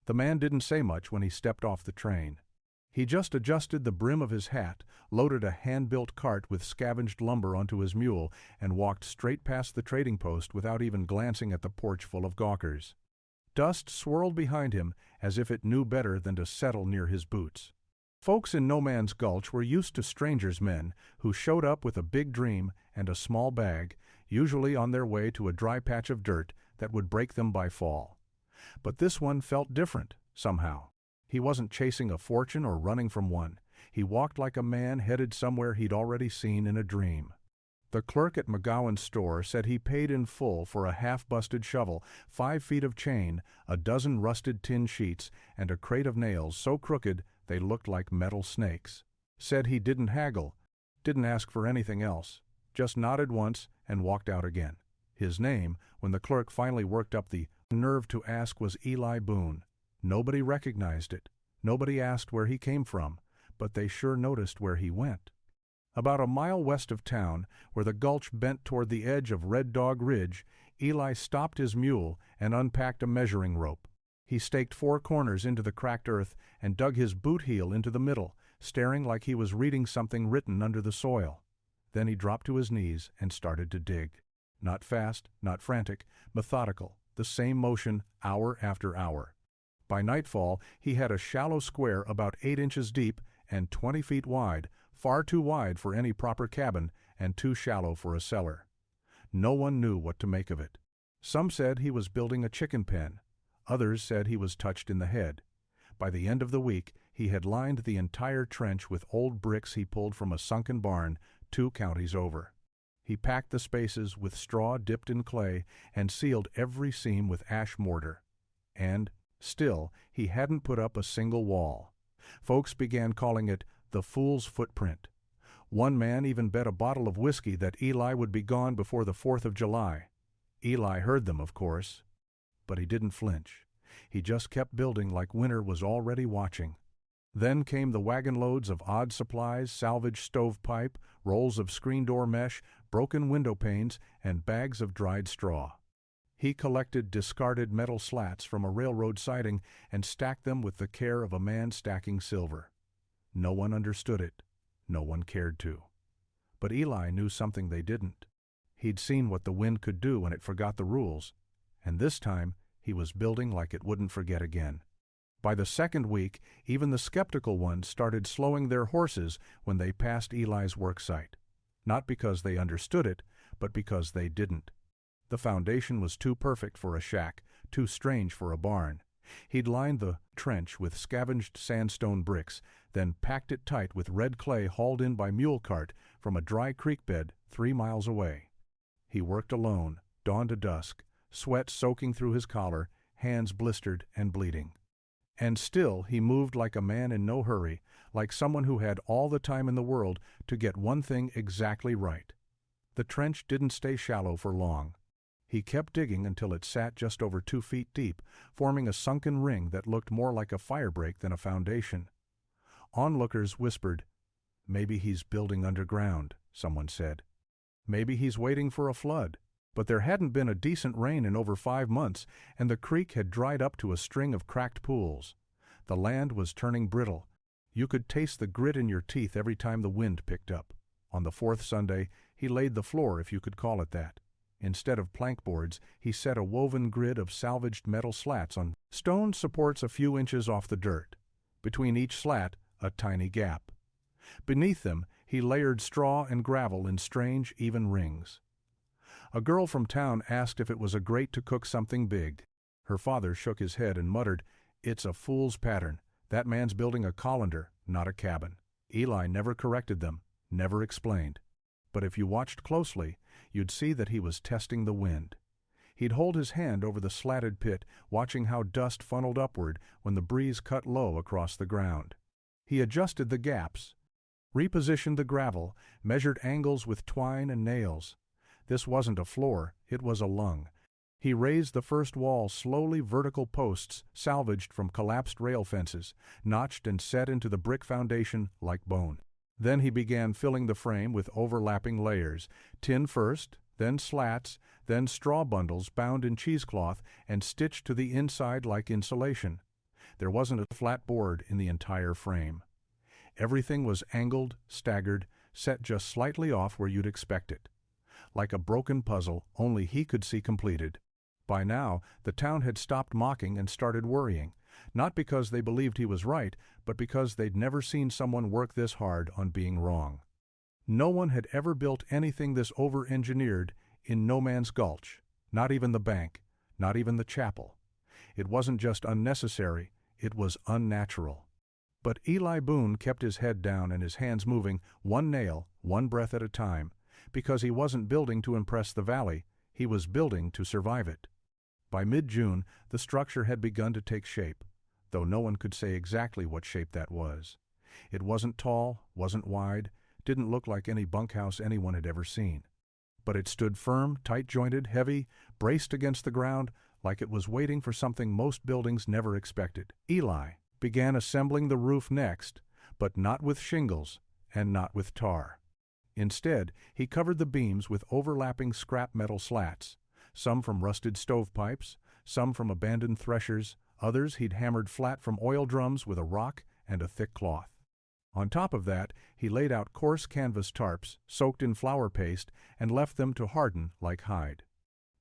The man didn't say much when he stepped off the train. He just adjusted the brim of his hat, loaded a hand-built cart with scavenged lumber onto his mule, and walked straight past the trading post without even glancing at the porch full of gawkers. Dust swirled behind him as if it knew better than to settle near his boots. Folks in No Man's Gulch were used to strangers' men who showed up with a big dream and a small bag, usually on their way to a dry patch of dirt that would break them by fall. But this one felt different, somehow. He wasn't chasing a fortune or running from one. He walked like a man headed somewhere he'd already seen in a dream. The clerk at McGowan's store said he paid in full for a half-busted shovel, 5 feet of chain, a dozen rusted tin sheets, and a crate of nails so crooked they looked like metal snakes. Said he didn't haggle, didn't ask for anything else, just nodded once and walked out again. His name, when the clerk finally worked up the nerve to ask, was Eli Boone. Nobody recognized it. Nobody asked where he came from, but they sure noticed where he went. About a mile west of town, where the gulch bent toward the edge of Red Dog Ridge, Eli stopped his mule and unpacked a measuring rope. He staked 4 corners into the cracked earth and dug his boot heel into the middle, staring like he was reading something written under the soil. Then he dropped to his knees and started to dig. Not fast, not frantic, methodical, the same motion hour after hour. By nightfall, he had a shallow square about 8 inches deep and 20 feet wide, far too wide for any proper cabin and too shallow for a cellar. No one knew what to make of it. Some said he was building a chicken pen. Others said he was touched in the head. By the end of the week, he had lined the entire trench with old bricks he pulled from a sunken barn 2 counties over. He packed the spaces with straw dipped in clay and sealed every seam with ash mortar. And still, he hadn't put up a single wall. Folks began calling it the Fool's Footprint. One man even bet a bottle of whiskey that Eli would be gone before the 4th of July. Eli heard them, of course, but he didn't flinch. He just kept building like winter was already watching. Then came the wagon loads of odd supplies, salvaged stovepipe, rolls of screen door mesh, broken window panes, and bags of dried straw. He collected discarded metal slats from a railroad siding and stacked them with the care of a man stacking silver. No one understood it. No one cared to. But Eli knew something they didn't. He'd seen what the wind could do when it forgot the rules, and this time he was building like it wouldn't forget again. By the second week, even the skeptical ones started slowing their horses when they passed Eli's work site. Not because they understood it, but because they didn't. The foundation was too perfect for a shack, too strange for a barn. He'd lined the trench with scavenged sandstone bricks, then packed it tight with red clay hauled in by mule cart from a dry creek bed 3 miles away. He worked alone, dawn to dusk, sweat soaking through his collar, hands blistered and bleeding. And still he moved like a man in no hurry, like someone who had all the time in the world to get one thing exactly right. The trench didn't stay shallow for long. He kept digging until it sat just over 2 feet deep, forming a sunken ring that looked more like a firebreak than a foundation. Onlookers whispered, "Maybe he's building underground," someone said. "Maybe he's waiting for a flood." But there hadn't been a decent rain in over 5 months, and the creek had dried up to a string of cracked pools. The land was turning brittle. You could taste the grit in your teeth every time the wind picked up. On the 4th Sunday, he laid the floor, if you could call it that. Instead of plank boards, he set a woven grid of salvaged metal slats on stone supports a few inches off the dirt. Between each slat, a tiny gap. Beneath them, he layered straw and gravel in strange, even rings. A girl from town asked if it was a grate to cook something big. Her father shook his head and muttered, "It's a fool's pattern. That man's building a colander, not a cabin." Eli never corrected them, never explained. But if you watched closely, you'd see that he was testing the wind. He'd hold his hand over the slatted pit, watching how dust funneled upward when the breeze cut low across the ground. He adjusted the gaps, repositioned the gravel, measured angles with twine and nails. This wasn't a floor, it was a lung. He raised the first wall slowly, vertical posts salvaged from collapsed rail fences, notched and set into the brick foundation like bone. Then he began filling the frame with overlapping layers, tin first, then slats, then straw bundles bound in cheesecloth and stitched to the inside like insulation. There wasn't a flat board in the entire frame. Everything was angled, staggered, set just slightly off where you'd expect it. Like a broken puzzle, only he could see completed. By now, the town had stopped mocking and started worrying, not because they believed he was right, but because they'd never seen someone work this hard on being wrong. No one had ever built anything this over-engineered in No Man's Gulch, not even the bank, not even the chapel. It wasn't just unnecessary, it was unnatural. But Eli Boone kept his head down and his hands moving, one nail, one breath at a time, because he wasn't building to impress the valley, he was building to survive it. By mid-June, the structure had begun to take shape, though no one could say exactly what shape that was. It wasn't tall, wasn't wide, didn't look like any bunkhouse anyone had ever seen. But it stood firm, tight-jointed, heavy, braced against the ground, like it was waiting for something most buildings never expected. Eli began assembling the roof next, but not with shingles and not with tar. Instead, he covered the beams with overlapping scrap metal slats, some from rusted stovepipes, some from abandoned threshers, others he'd hammered flat from oil drums with a rock and a thick cloth. On top of that, he laid out coarse canvas tarps, soaked in flour paste, and left them to harden like hide.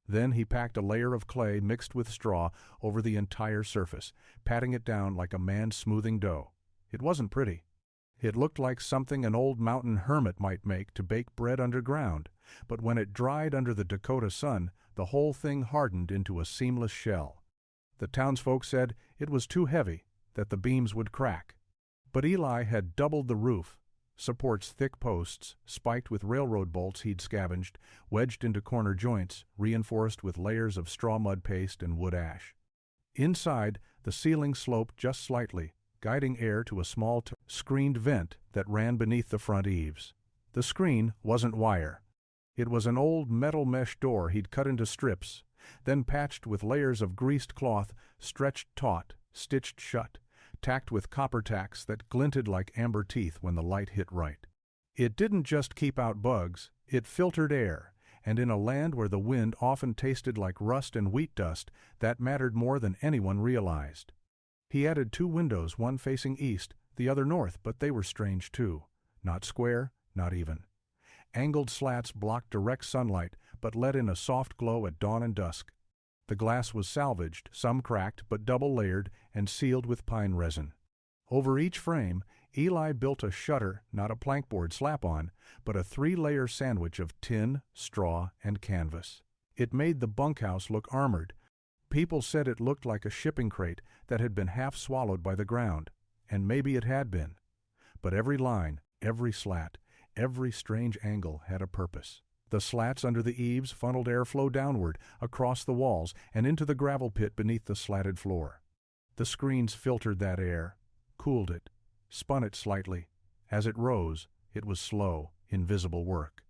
Then he packed a layer of clay mixed with straw over the entire surface, patting it down like a man smoothing dough. It wasn't pretty. It looked like something an old mountain hermit might make to bake bread underground, but when it dried under the Dakota sun, the whole thing hardened into a seamless shell. The townsfolk said it was too heavy, that the beams would crack. But Eli had doubled the roof, supports thick posts, spiked with railroad bolts he'd scavenged, wedged into corner joints, reinforced with layers of straw mud paste and wood ash. Inside, the ceiling sloped just slightly, guiding air to a small screened vent that ran beneath the front eaves. The screen wasn't wire. It was an old metal mesh door he'd cut into strips, then patched with layers of greased cloth, stretched taut, stitched shut, tacked with copper tacks that glinted like amber teeth when the light hit right. It didn't just keep out bugs, it filtered air, and in a land where the wind often tasted like rust and wheat dust, that mattered more than anyone realized. He added 2 windows, one facing east, the other north, but they were strange too. Not square, not even. Angled slats blocked direct sunlight, but let in a soft glow at dawn and dusk. The glass was salvaged, some cracked, but double-layered and sealed with pine resin. Over each frame, Eli built a shutter, not a plankboard slap-on, but a 3-layer sandwich of tin, straw, and canvas. It made the bunkhouse look armored. People said it looked like a shipping crate that had been half swallowed by the ground, and maybe it had been. But every line, every slat, every strange angle had a purpose. The slats under the eaves funneled airflow downward, across the walls, and into the gravel pit beneath the slatted floor. The screens filtered that air, cooled it, spun it slightly. As it rose, it was slow, invisible work.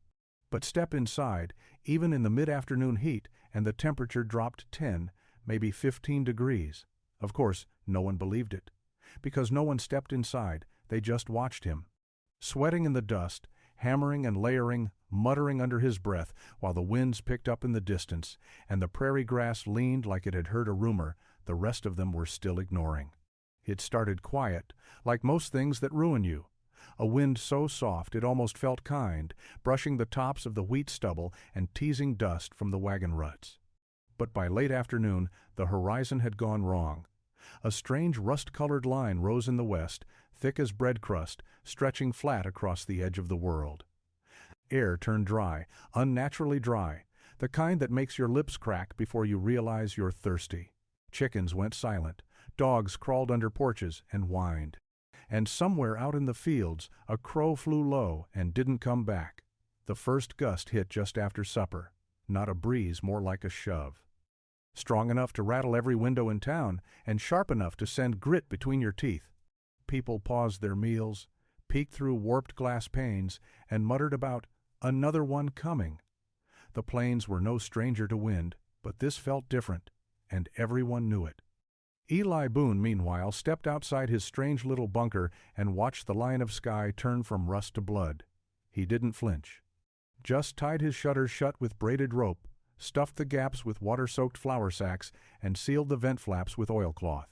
But step inside, even in the mid-afternoon heat, and the temperature dropped 10, maybe 15 degrees. Of course, no one believed it, because no one stepped inside, they just watched him. Sweating in the dust, hammering and layering, muttering under his breath while the winds picked up in the distance, and the prairie grass leaned like it had heard a rumor, the rest of them were still ignoring. It started quiet, like most things that ruin you. A wind so soft it almost felt kind, brushing the tops of the wheat stubble and teasing dust from the wagon ruts. But by late afternoon, the horizon had gone wrong. A strange rust-colored line rose in the west, thick as bread crust, stretching flat across the edge of the world. Air turned dry, unnaturally dry, the kind that makes your lips crack before you realize you're thirsty. Chickens went silent, dogs crawled under porches and whined. And somewhere out in the fields, a crow flew low and didn't come back. The first gust hit just after supper, not a breeze, more like a shove. Strong enough to rattle every window in town, and sharp enough to send grit between your teeth. People paused their meals, peeked through warped glass panes, and muttered about another one coming. The plains were no stranger to wind, but this felt different, and everyone knew it. Eli Boone, meanwhile, stepped outside his strange little bunker and watched the line of sky turn from rust to blood. He didn't flinch. Just tied his shutters shut with braided rope, stuffed the gaps with water-soaked flour sacks, and sealed the vent flaps with oilcloth.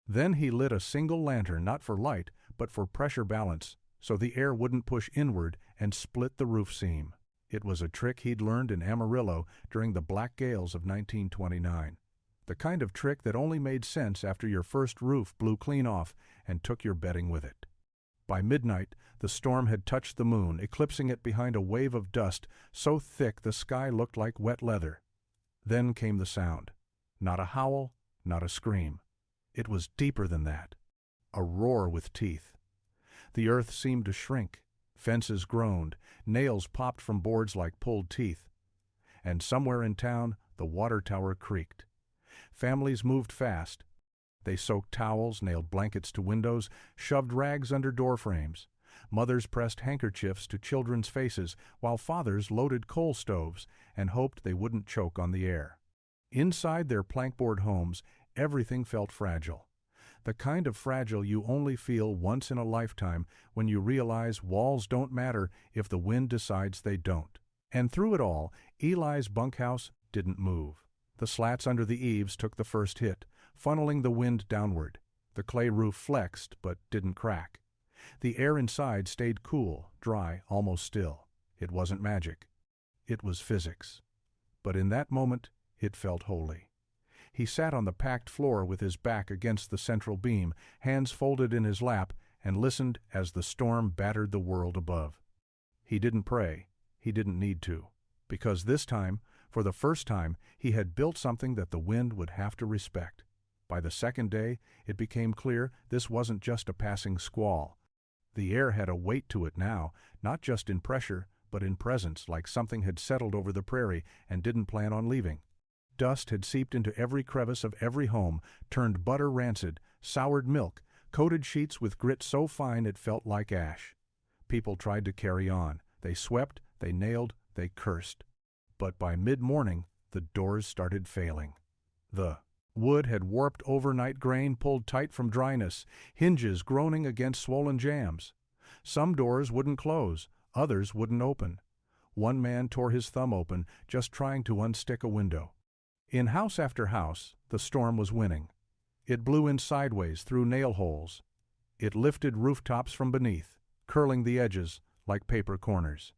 Then he lit a single lantern not for light, but for pressure balance, so the air wouldn't push inward and split the roof seam. It was a trick he'd learned in Amarillo during the black gales of 1929. The kind of trick that only made sense after your first roof blew clean off and took your bedding with it. By midnight, the storm had touched the moon, eclipsing it behind a wave of dust so thick the sky looked like wet leather. Then came the sound. Not a howl, not a scream. It was deeper than that. A roar with teeth. The earth seemed to shrink. Fences groaned. Nails popped from boards like pulled teeth. And somewhere in town, the water tower creaked. Families moved fast. They soaked towels, nailed blankets to windows, shoved rags under door frames. Mothers pressed handkerchiefs to children's faces, while fathers loaded coal stoves and hoped they wouldn't choke on the air. Inside their plankboard homes, everything felt fragile. The kind of fragile you only feel once in a lifetime when you realize walls don't matter if the wind decides they don't. And through it all, Eli's bunkhouse didn't move. The slats under the eaves took the first hit, funneling the wind downward. The clay roof flexed, but didn't crack. The air inside stayed cool, dry, almost still. It wasn't magic. It was physics. But in that moment, it felt holy. He sat on the packed floor with his back against the central beam, hands folded in his lap, and listened as the storm battered the world above. He didn't pray. He didn't need to. Because this time, for the first time, he had built something that the wind would have to respect. By the second day, it became clear this wasn't just a passing squall. The air had a weight to it now, not just in pressure, but in presence, like something had settled over the prairie and didn't plan on leaving. Dust had seeped into every crevice of every home, turned butter rancid, soured milk, coated sheets with grit so fine it felt like ash. People tried to carry on. They swept, they nailed, they cursed. But by mid-morning, the doors started failing. The wood had warped overnight grain pulled tight from dryness, hinges groaning against swollen jams. Some doors wouldn't close, others wouldn't open. One man tore his thumb open just trying to unstick a window. In house after house, the storm was winning. It blew in sideways through nail holes. It lifted rooftops from beneath, curling the edges like paper corners.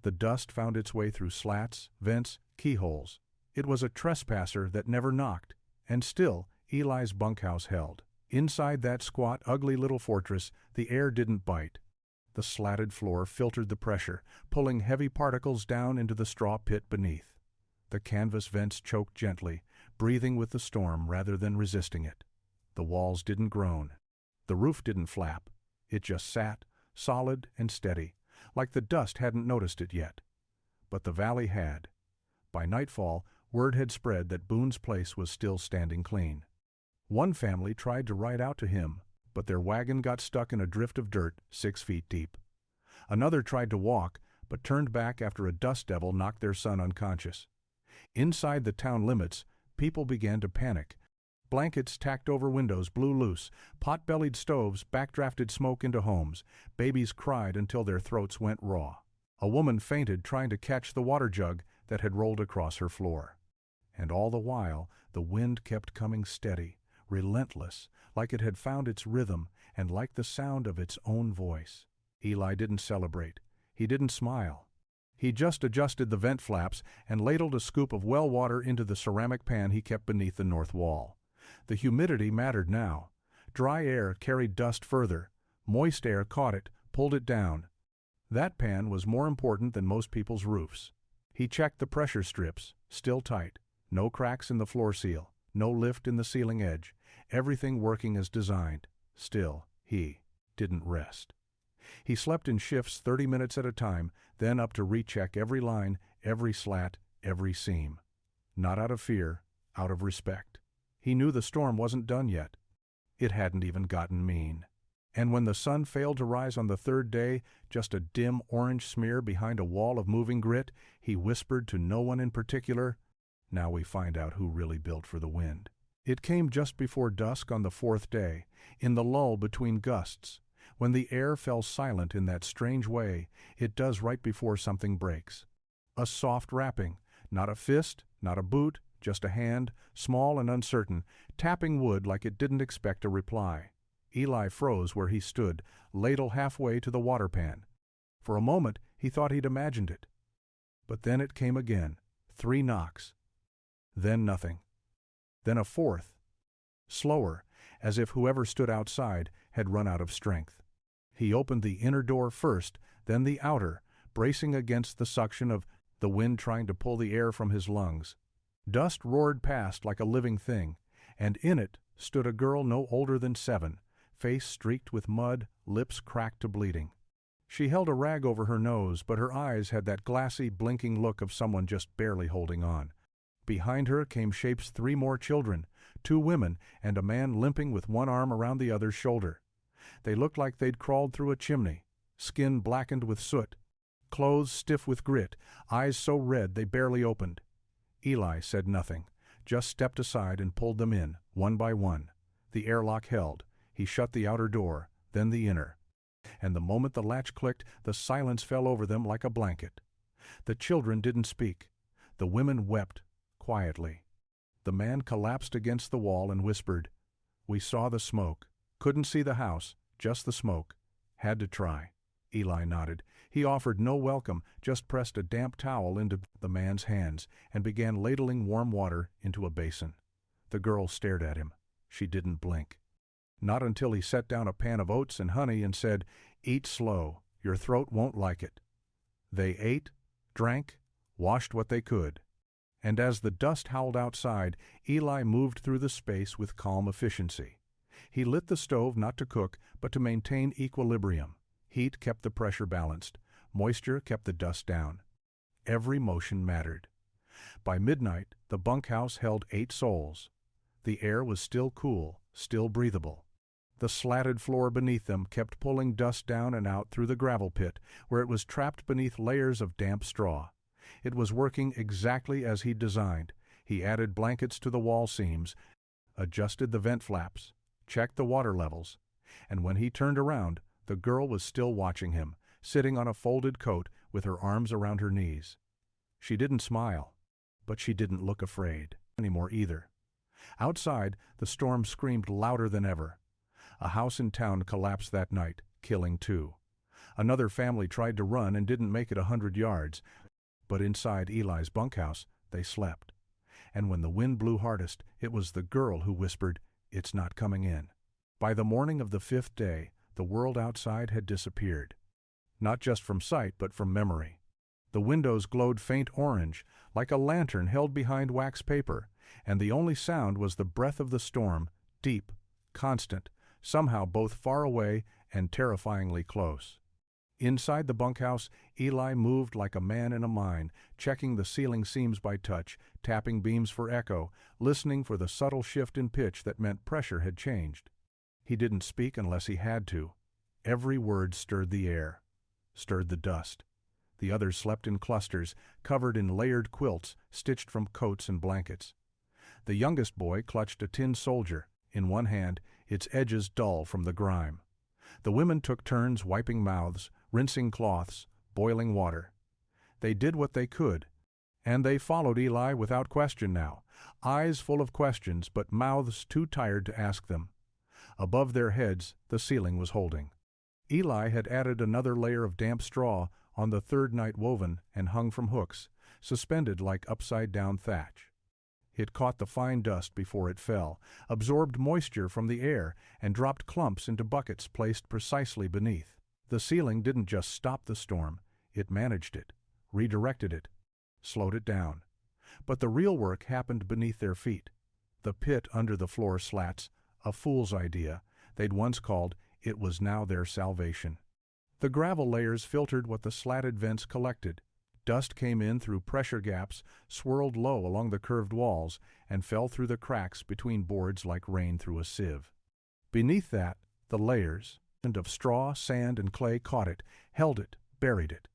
The dust found its way through slats, vents, keyholes. It was a trespasser that never knocked. And still, Eli's bunkhouse held. Inside that squat, ugly little fortress, the air didn't bite. The slatted floor filtered the pressure, pulling heavy particles down into the straw pit beneath. The canvas vents choked gently, breathing with the storm rather than resisting it. The walls didn't groan. The roof didn't flap. It just sat, solid and steady, like the dust hadn't noticed it yet. But the valley had. By nightfall, word had spread that Boone's place was still standing clean. One family tried to ride out to him, but their wagon got stuck in a drift of dirt 6 feet deep. Another tried to walk, but turned back after a dust devil knocked their son unconscious. Inside the town limits, people began to panic. Blankets tacked over windows blew loose, pot-bellied stoves backdrafted smoke into homes, babies cried until their throats went raw. A woman fainted trying to catch the water jug that had rolled across her floor. And all the while, the wind kept coming steady, relentless, like it had found its rhythm and like the sound of its own voice. Eli didn't celebrate. He didn't smile. He just adjusted the vent flaps and ladled a scoop of well water into the ceramic pan he kept beneath the north wall. The humidity mattered now. Dry air carried dust further. Moist air caught it, pulled it down. That pan was more important than most people's roofs. He checked the pressure strips, still tight. No cracks in the floor seal, no lift in the ceiling edge, everything working as designed. Still, he didn't rest. He slept in shifts 30 minutes at a time, then up to recheck every line, every slat, every seam. Not out of fear, out of respect. He knew the storm wasn't done yet. It hadn't even gotten mean. And when the sun failed to rise on the third day, just a dim orange smear behind a wall of moving grit, he whispered to no one in particular, "Now we find out who really built for the wind." It came just before dusk on the fourth day, in the lull between gusts, when the air fell silent in that strange way it does right before something breaks. A soft rapping, not a fist, not a boot, just a hand, small and uncertain, tapping wood like it didn't expect a reply. Eli froze where he stood, ladle halfway to the water pan. For a moment he thought he'd imagined it. But then it came again, 3 knocks. Then nothing. Then a fourth. Slower, as if whoever stood outside had run out of strength. He opened the inner door first, then the outer, bracing against the suction of the wind trying to pull the air from his lungs. Dust roared past like a living thing, and in it stood a girl no older than 7, face streaked with mud, lips cracked to bleeding. She held a rag over her nose, but her eyes had that glassy, blinking look of someone just barely holding on. Behind her came shapes 3 more children, 2 women, and a man limping with one arm around the other's shoulder. They looked like they'd crawled through a chimney, skin blackened with soot, clothes stiff with grit, eyes so red they barely opened. Eli said nothing, just stepped aside and pulled them in, one by one. The airlock held. He shut the outer door, then the inner. And the moment the latch clicked, the silence fell over them like a blanket. The children didn't speak. The women wept, quietly. The man collapsed against the wall and whispered, "We saw the smoke. Couldn't see the house, just the smoke. Had to try." Eli nodded. He offered no welcome, just pressed a damp towel into the man's hands and began ladling warm water into a basin. The girl stared at him. She didn't blink. Not until he set down a pan of oats and honey and said, "Eat slow. Your throat won't like it." They ate, drank, washed what they could. And as the dust howled outside, Eli moved through the space with calm efficiency. He lit the stove not to cook, but to maintain equilibrium. Heat kept the pressure balanced. Moisture kept the dust down. Every motion mattered. By midnight, the bunkhouse held 8 souls. The air was still cool, still breathable. The slatted floor beneath them kept pulling dust down and out through the gravel pit, where it was trapped beneath layers of damp straw. It was working exactly as he'd designed. He added blankets to the wall seams, adjusted the vent flaps, checked the water levels, and when he turned around, the girl was still watching him, sitting on a folded coat with her arms around her knees. She didn't smile, but she didn't look afraid anymore either. Outside, the storm screamed louder than ever. A house in town collapsed that night, killing 2. Another family tried to run and didn't make it 100 yards, but inside Eli's bunkhouse, they slept. And when the wind blew hardest, it was the girl who whispered, "It's not coming in." By the morning of the 5th day, the world outside had disappeared. Not just from sight, but from memory. The windows glowed faint orange, like a lantern held behind wax paper, and the only sound was the breath of the storm, deep, constant, somehow both far away and terrifyingly close. Inside the bunkhouse, Eli moved like a man in a mine, checking the ceiling seams by touch, tapping beams for echo, listening for the subtle shift in pitch that meant pressure had changed. He didn't speak unless he had to. Every word stirred the air, stirred the dust. The others slept in clusters, covered in layered quilts, stitched from coats and blankets. The youngest boy clutched a tin soldier, in one hand, its edges dull from the grime. The women took turns wiping mouths, rinsing cloths, boiling water. They did what they could, and they followed Eli without question now, eyes full of questions but mouths too tired to ask them. Above their heads, the ceiling was holding. Eli had added another layer of damp straw on the 3rd night woven and hung from hooks, suspended like upside-down thatch. It caught the fine dust before it fell, absorbed moisture from the air, and dropped clumps into buckets placed precisely beneath. The ceiling didn't just stop the storm, it managed it, redirected it, slowed it down. But the real work happened beneath their feet. The pit under the floor slats, a fool's idea, they'd once called, it was now their salvation. The gravel layers filtered what the slatted vents collected. Dust came in through pressure gaps, swirled low along the curved walls, and fell through the cracks between boards like rain through a sieve. Beneath that, the layers of straw, sand, and clay caught it, held it, buried it.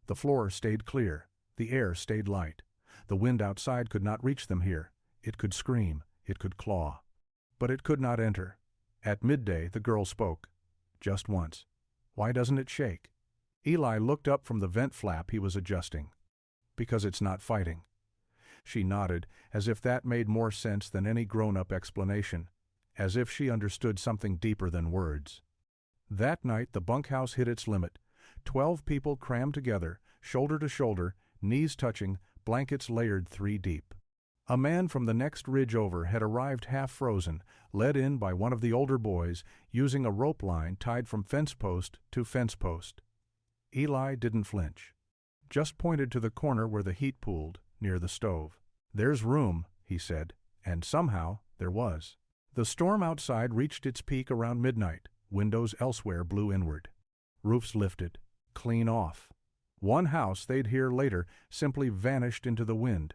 The floor stayed clear. The air stayed light. The wind outside could not reach them here. It could scream. It could claw. But it could not enter. At midday, the girl spoke. Just once. "Why doesn't it shake?" Eli looked up from the vent flap he was adjusting. "Because it's not fighting." She nodded, as if that made more sense than any grown-up explanation, as if she understood something deeper than words. That night the bunkhouse hit its limit. 12 people crammed together, shoulder to shoulder, knees touching, blankets layered 3 deep. A man from the next ridge over had arrived half frozen, led in by one of the older boys, using a rope line tied from fence post to fence post. Eli didn't flinch. Just pointed to the corner where the heat pooled, near the stove. "There's room," he said, and somehow there was. The storm outside reached its peak around midnight. Windows elsewhere blew inward. Roofs lifted, clean off. One house they'd hear later simply vanished into the wind.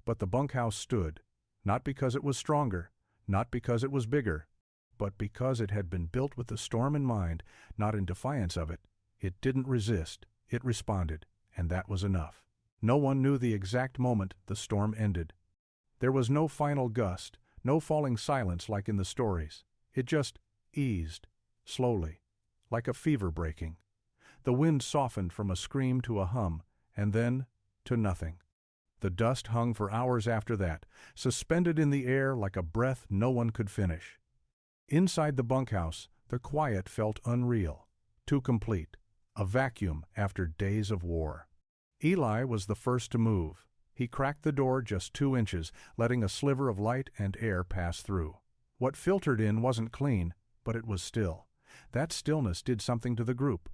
But the bunkhouse stood, not because it was stronger, not because it was bigger, but because it had been built with the storm in mind, not in defiance of it. It didn't resist, it responded, and that was enough. No one knew the exact moment the storm ended. There was no final gust, no falling silence like in the stories. It just eased, slowly, like a fever breaking. The wind softened from a scream to a hum, and then to nothing. The dust hung for hours after that, suspended in the air like a breath no one could finish. Inside the bunkhouse, the quiet felt unreal, too complete, a vacuum after days of war. Eli was the first to move. He cracked the door just 2 inches, letting a sliver of light and air pass through. What filtered in wasn't clean, but it was still. That stillness did something to the group.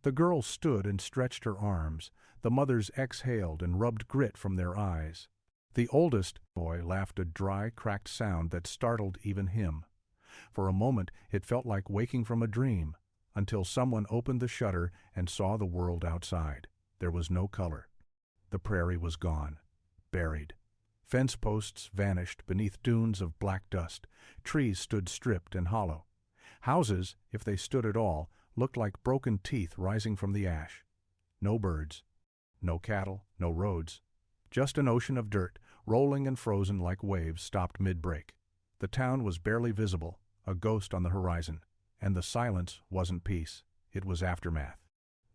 The girl stood and stretched her arms. The mothers exhaled and rubbed grit from their eyes. The oldest boy laughed a dry, cracked sound that startled even him. For a moment it felt like waking from a dream, until someone opened the shutter and saw the world outside. There was no color. The prairie was gone, buried. Fence posts vanished beneath dunes of black dust. Trees stood stripped and hollow. Houses, if they stood at all, looked like broken teeth rising from the ash. No birds, no cattle, no roads. Just an ocean of dirt, rolling and frozen like waves stopped mid-break. The town was barely visible, a ghost on the horizon, and the silence wasn't peace, it was aftermath.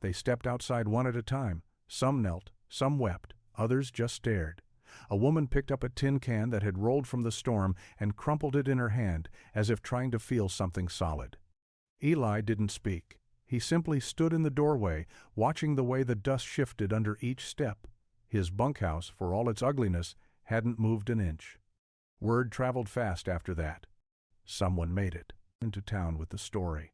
They stepped outside one at a time. Some knelt, some wept, others just stared. A woman picked up a tin can that had rolled from the storm and crumpled it in her hand, as if trying to feel something solid. Eli didn't speak. He simply stood in the doorway, watching the way the dust shifted under each step. His bunkhouse, for all its ugliness, hadn't moved an inch. Word traveled fast after that. Someone made it into town with the story.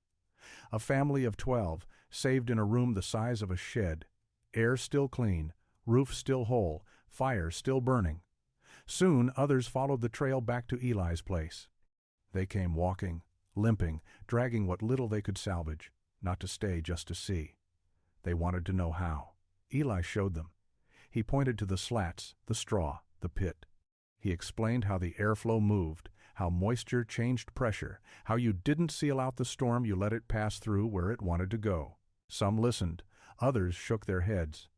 A family of 12, saved in a room the size of a shed. Air still clean, roof still whole, fire still burning. Soon others followed the trail back to Eli's place. They came walking, limping, dragging what little they could salvage, not to stay just to see. They wanted to know how. Eli showed them. He pointed to the slats, the straw, the pit. He explained how the airflow moved, how moisture changed pressure, how you didn't seal out the storm, you let it pass through where it wanted to go. Some listened, others shook their heads.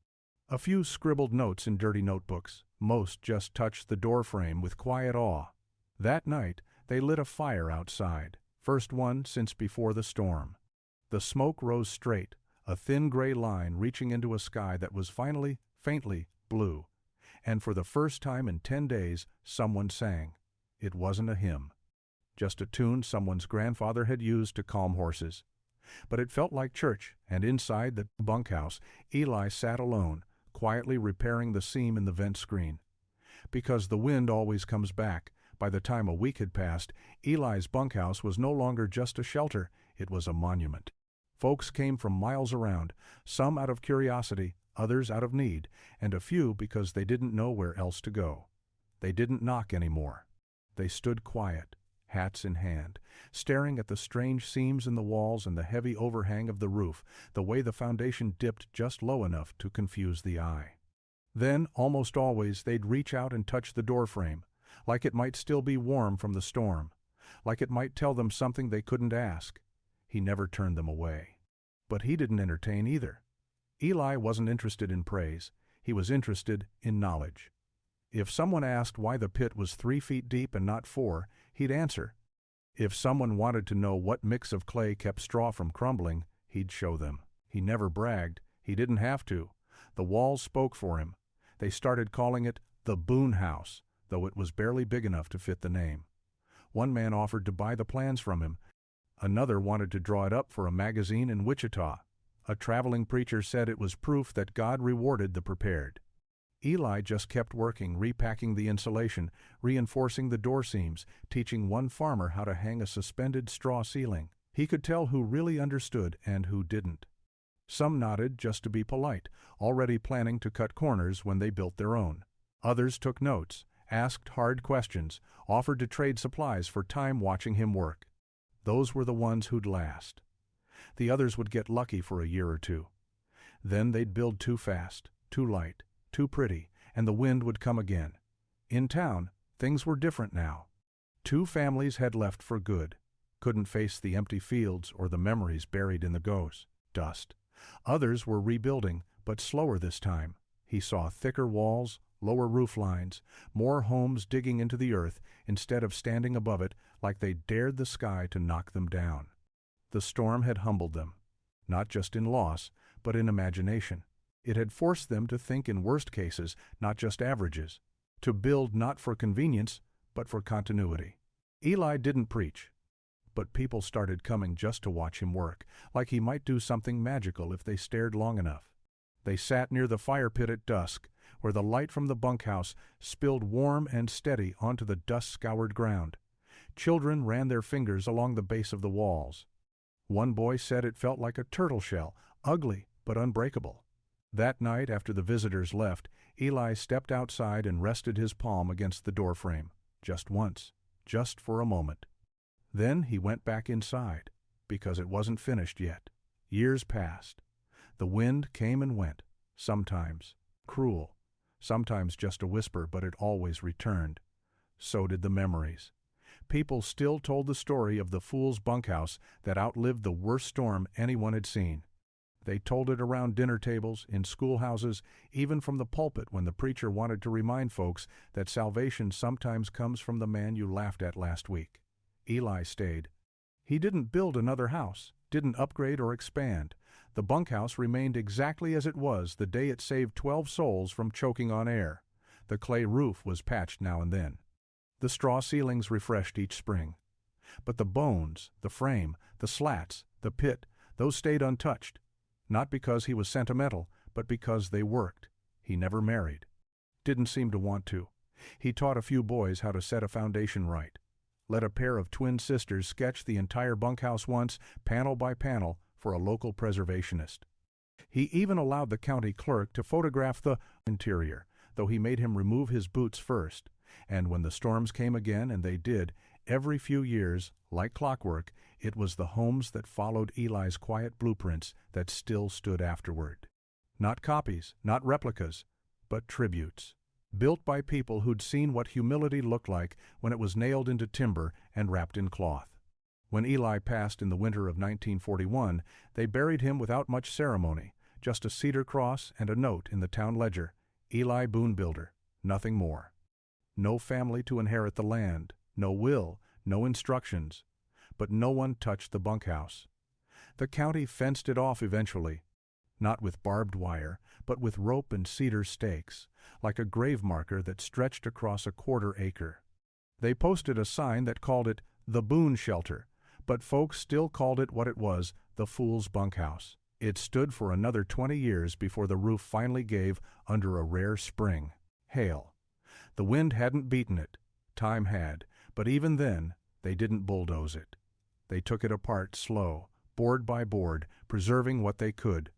A few scribbled notes in dirty notebooks, most just touched the doorframe with quiet awe. That night, they lit a fire outside, first one since before the storm. The smoke rose straight, a thin gray line reaching into a sky that was finally, faintly, blue. And for the first time in 10 days, someone sang. It wasn't a hymn, just a tune someone's grandfather had used to calm horses. But it felt like church, and inside the bunkhouse, Eli sat alone, quietly repairing the seam in the vent screen. Because the wind always comes back, by the time a week had passed, Eli's bunkhouse was no longer just a shelter, it was a monument. Folks came from miles around, some out of curiosity, others out of need, and a few because they didn't know where else to go. They didn't knock anymore. They stood quiet, hats in hand, staring at the strange seams in the walls and the heavy overhang of the roof, the way the foundation dipped just low enough to confuse the eye. Then, almost always, they'd reach out and touch the doorframe, like it might still be warm from the storm, like it might tell them something they couldn't ask. He never turned them away. But he didn't entertain either. Eli wasn't interested in praise. He was interested in knowledge. If someone asked why the pit was 3 feet deep and not 4, he'd answer. If someone wanted to know what mix of clay kept straw from crumbling, he'd show them. He never bragged. He didn't have to. The walls spoke for him. They started calling it The Boone House, though it was barely big enough to fit the name. One man offered to buy the plans from him. Another wanted to draw it up for a magazine in Wichita. A traveling preacher said it was proof that God rewarded the prepared. Eli just kept working, repacking the insulation, reinforcing the door seams, teaching one farmer how to hang a suspended straw ceiling. He could tell who really understood and who didn't. Some nodded just to be polite, already planning to cut corners when they built their own. Others took notes, asked hard questions, offered to trade supplies for time watching him work. Those were the ones who'd last. The others would get lucky for a year or two. Then they'd build too fast, too light, too pretty, and the wind would come again. In town, things were different now. 2 families had left for good. Couldn't face the empty fields or the memories buried in the dust. Others were rebuilding, but slower this time. He saw thicker walls, lower roof lines, more homes digging into the earth instead of standing above it like they dared the sky to knock them down. The storm had humbled them, not just in loss, but in imagination. It had forced them to think in worst cases, not just averages, to build not for convenience, but for continuity. Eli didn't preach, but people started coming just to watch him work, like he might do something magical if they stared long enough. They sat near the fire pit at dusk, where the light from the bunkhouse spilled warm and steady onto the dust-scoured ground. Children ran their fingers along the base of the walls. One boy said it felt like a turtle shell, ugly but unbreakable. That night, after the visitors left, Eli stepped outside and rested his palm against the doorframe, just once, just for a moment. Then he went back inside, because it wasn't finished yet. Years passed. The wind came and went, sometimes cruel, sometimes just a whisper, but it always returned. So did the memories. People still told the story of the fool's bunkhouse that outlived the worst storm anyone had seen. They told it around dinner tables, in schoolhouses, even from the pulpit when the preacher wanted to remind folks that salvation sometimes comes from the man you laughed at last week. Eli stayed. He didn't build another house, didn't upgrade or expand. The bunkhouse remained exactly as it was the day it saved 12 souls from choking on air. The clay roof was patched now and then. The straw ceilings refreshed each spring. But the bones, the frame, the slats, the pit, those stayed untouched. Not because he was sentimental, but because they worked. He never married. Didn't seem to want to. He taught a few boys how to set a foundation right. Let a pair of twin sisters sketch the entire bunkhouse once, panel by panel, for a local preservationist. He even allowed the county clerk to photograph the interior, though he made him remove his boots first. And when the storms came again, and they did, every few years, like clockwork, it was the homes that followed Eli's quiet blueprints that still stood afterward. Not copies, not replicas, but tributes, built by people who'd seen what humility looked like when it was nailed into timber and wrapped in cloth. When Eli passed in the winter of 1941, they buried him without much ceremony, just a cedar cross and a note in the town ledger, Eli Boone Builder, nothing more. No family to inherit the land, no will, no instructions. But no one touched the bunkhouse. The county fenced it off eventually, not with barbed wire, but with rope and cedar stakes, like a grave marker that stretched across a quarter-acre. They posted a sign that called it the Boone Shelter, but folks still called it what it was, the Fool's Bunkhouse. It stood for another 20 years before the roof finally gave under a rare spring, hail. The wind hadn't beaten it, time had, but even then, they didn't bulldoze it. They took it apart slow, board by board, preserving what they could.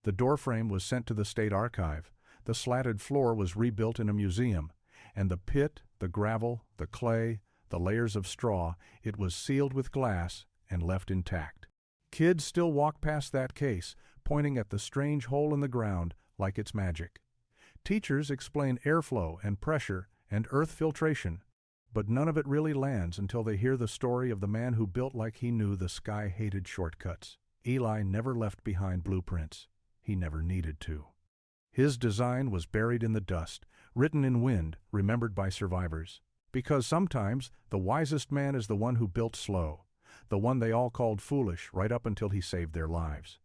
The doorframe was sent to the state archive, the slatted floor was rebuilt in a museum, and the pit, the gravel, the clay, the layers of straw, it was sealed with glass and left intact. Kids still walk past that case, pointing at the strange hole in the ground like it's magic. Teachers explain airflow and pressure and earth filtration, but none of it really lands until they hear the story of the man who built like he knew the sky hated shortcuts. Eli never left behind blueprints. He never needed to. His design was buried in the dust, written in wind, remembered by survivors. Because sometimes the wisest man is the one who built slow, the one they all called foolish right up until he saved their lives.